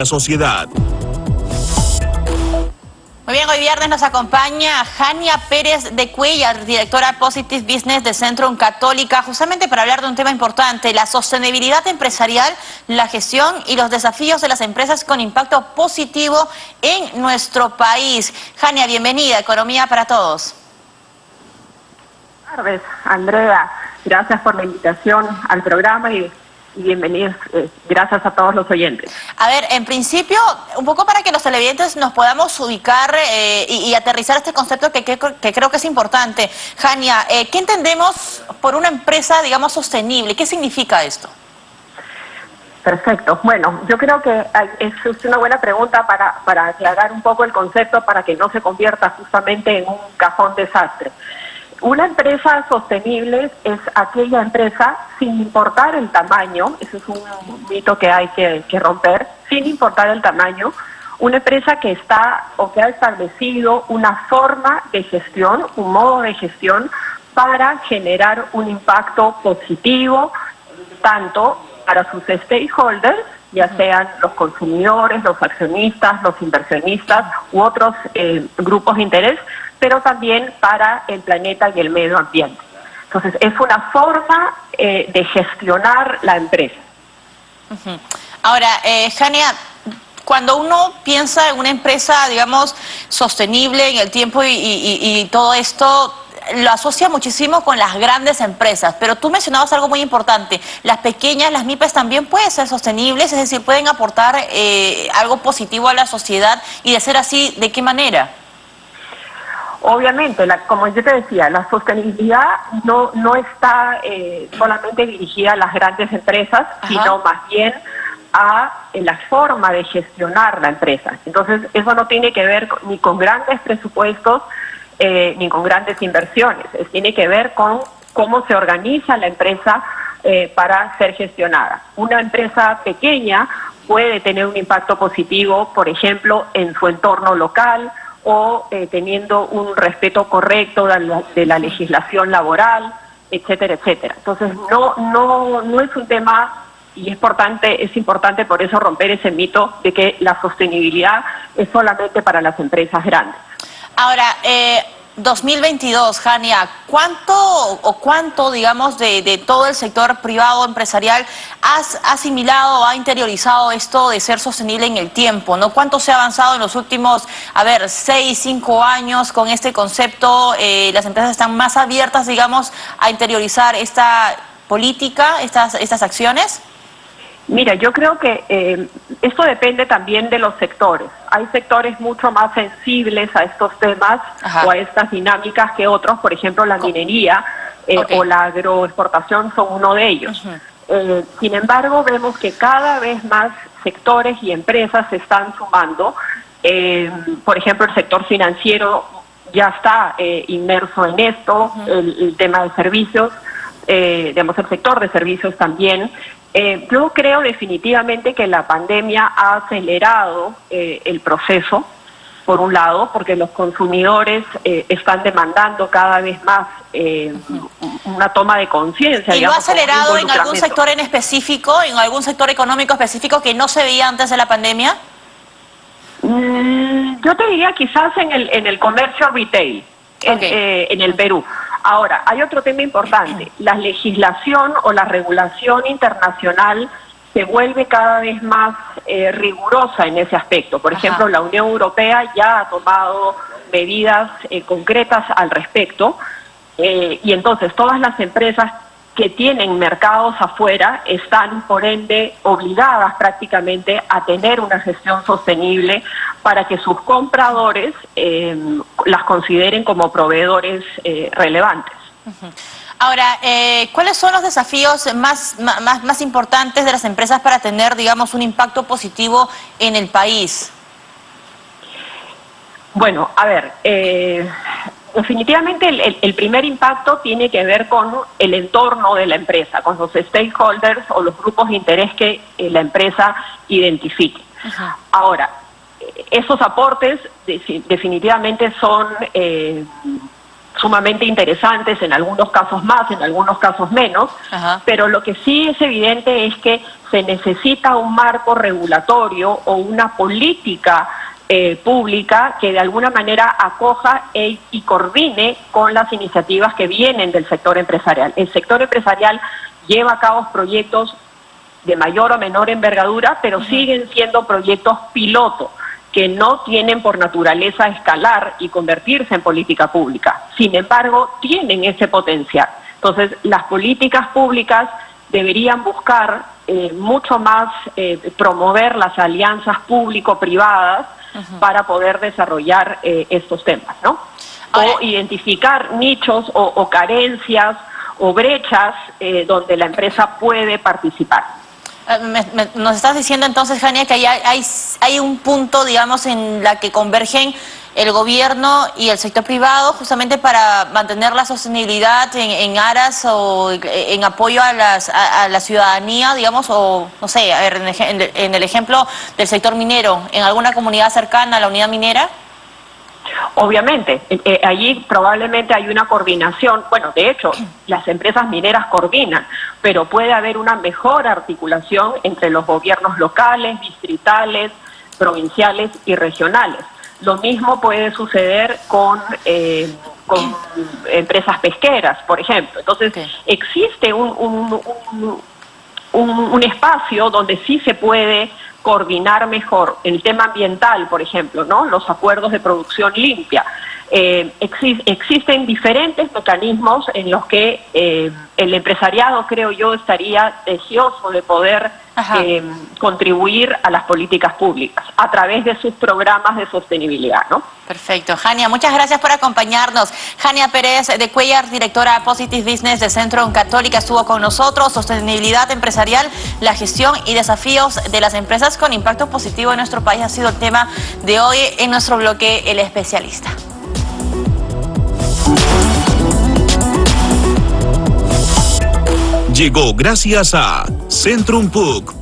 la sociedad. Muy bien, hoy viernes nos acompaña Jania Pérez de Cuellar, directora Positive Business de Centrum Católica, justamente para hablar de un tema importante, la sostenibilidad empresarial, la gestión y los desafíos de las empresas con impacto positivo en nuestro país. Jania, bienvenida, Economía para Todos. Buenas tardes, Andrea. Gracias por la invitación al programa y bienvenidos. Gracias a todos los oyentes. A ver, en principio, un poco para que los televidentes nos podamos ubicar y aterrizar este concepto que creo que es importante. Jania, ¿qué entendemos por una empresa, digamos, sostenible? ¿Qué significa esto? Perfecto. Bueno, yo creo que es una buena pregunta para aclarar un poco el concepto para que no se convierta justamente en un cajón desastre. Una empresa sostenible es aquella empresa, sin importar el tamaño, eso es un mito que hay que romper, sin importar el tamaño, una empresa que está o que ha establecido una forma de gestión, un modo de gestión para generar un impacto positivo, tanto para sus stakeholders, ya sean los consumidores, los accionistas, los inversionistas u otros grupos de interés, pero también para el planeta y el medio ambiente. Entonces, es una forma de gestionar la empresa. Ahora, Jania, cuando uno piensa en una empresa, digamos, sostenible en el tiempo y todo esto, lo asocia muchísimo con las grandes empresas, pero tú mencionabas algo muy importante, las pequeñas, las MIPES también pueden ser sostenibles, es decir, pueden aportar algo positivo a la sociedad, y de ser así, ¿de qué manera? Obviamente, como yo te decía, la sostenibilidad no está solamente dirigida a las grandes empresas, sino más bien a la forma de gestionar la empresa. Entonces, eso no tiene que ver ni con grandes presupuestos, ni con grandes inversiones. Tiene que ver con cómo se organiza la empresa para ser gestionada. Una empresa pequeña puede tener un impacto positivo, por ejemplo, en su entorno local, o teniendo un respeto correcto de la legislación laboral, etcétera, etcétera. Entonces, no es un tema, y es importante por eso romper ese mito de que la sostenibilidad es solamente para las empresas grandes. Ahora, 2022, Jania, ¿cuánto, digamos, de todo el sector privado empresarial has asimilado, ha interiorizado esto de ser sostenible en el tiempo, ¿no? ¿Cuánto se ha avanzado en los últimos, 6, 5 años con este concepto? Las empresas están más abiertas, digamos, a interiorizar esta política, estas acciones. Mira, yo creo que esto depende también de los sectores. Hay sectores mucho más sensibles a estos temas o a estas dinámicas que otros. Por ejemplo, la minería o la agroexportación son uno de ellos. Sin embargo, vemos que cada vez más sectores y empresas se están sumando. Por ejemplo, el sector financiero ya está inmerso en esto, el tema de servicios, digamos, el sector de servicios también. Yo creo definitivamente que la pandemia ha acelerado el proceso, por un lado, porque los consumidores están demandando cada vez más una toma de conciencia. ¿Y lo ha acelerado en algún sector en específico, en algún sector económico específico que no se veía antes de la pandemia? Yo te diría quizás en el comercio retail, en el Perú. Ahora, hay otro tema importante. La legislación o la regulación internacional se vuelve cada vez más rigurosa en ese aspecto. Por ejemplo, la Unión Europea ya ha tomado medidas concretas al respecto, y entonces todas las empresas que tienen mercados afuera están, por ende, obligadas prácticamente a tener una gestión sostenible para que sus compradores las consideren como proveedores relevantes. Ahora, ¿cuáles son los desafíos más importantes de las empresas para tener, digamos, un impacto positivo en el país? Bueno, a ver, definitivamente el primer impacto tiene que ver con el entorno de la empresa, con los stakeholders o los grupos de interés que la empresa identifique. Ahora, esos aportes definitivamente son sumamente interesantes, en algunos casos más, en algunos casos menos, pero lo que sí es evidente es que se necesita un marco regulatorio o una política pública que de alguna manera acoja y coordine con las iniciativas que vienen del sector empresarial. El sector empresarial lleva a cabo proyectos de mayor o menor envergadura, pero siguen siendo proyectos piloto, que no tienen por naturaleza escalar y convertirse en política pública. Sin embargo, tienen ese potencial. Entonces, las políticas públicas deberían buscar mucho más promover las alianzas público-privadas para poder desarrollar estos temas, ¿no? Ahora, o identificar nichos o carencias o brechas donde la empresa puede participar. Nos estás diciendo entonces, Jania, que hay un punto, digamos, en la que convergen el gobierno y el sector privado justamente para mantener la sostenibilidad en aras o en apoyo a la ciudadanía, digamos, o no sé, a ver, en el ejemplo del sector minero, en alguna comunidad cercana a la unidad minera. Obviamente, allí probablemente hay una coordinación, bueno, de hecho, las empresas mineras coordinan, pero puede haber una mejor articulación entre los gobiernos locales, distritales, provinciales y regionales. Lo mismo puede suceder con empresas pesqueras, por ejemplo. Entonces, existe un espacio donde sí se puede coordinar mejor el tema ambiental, por ejemplo, ¿no? Los acuerdos de producción limpia. Existen diferentes mecanismos en los que el empresariado, creo yo, estaría deseoso de poder contribuir a las políticas públicas a través de sus programas de sostenibilidad, ¿no? Perfecto. Jania, muchas gracias por acompañarnos. Jania Pérez de Cuellar, directora Positive Business de Centrum Católica, estuvo con nosotros. Sostenibilidad empresarial, la gestión y desafíos de las empresas con impacto positivo en nuestro país ha sido el tema de hoy en nuestro bloque El Especialista. Llegó gracias a Centrum PUC.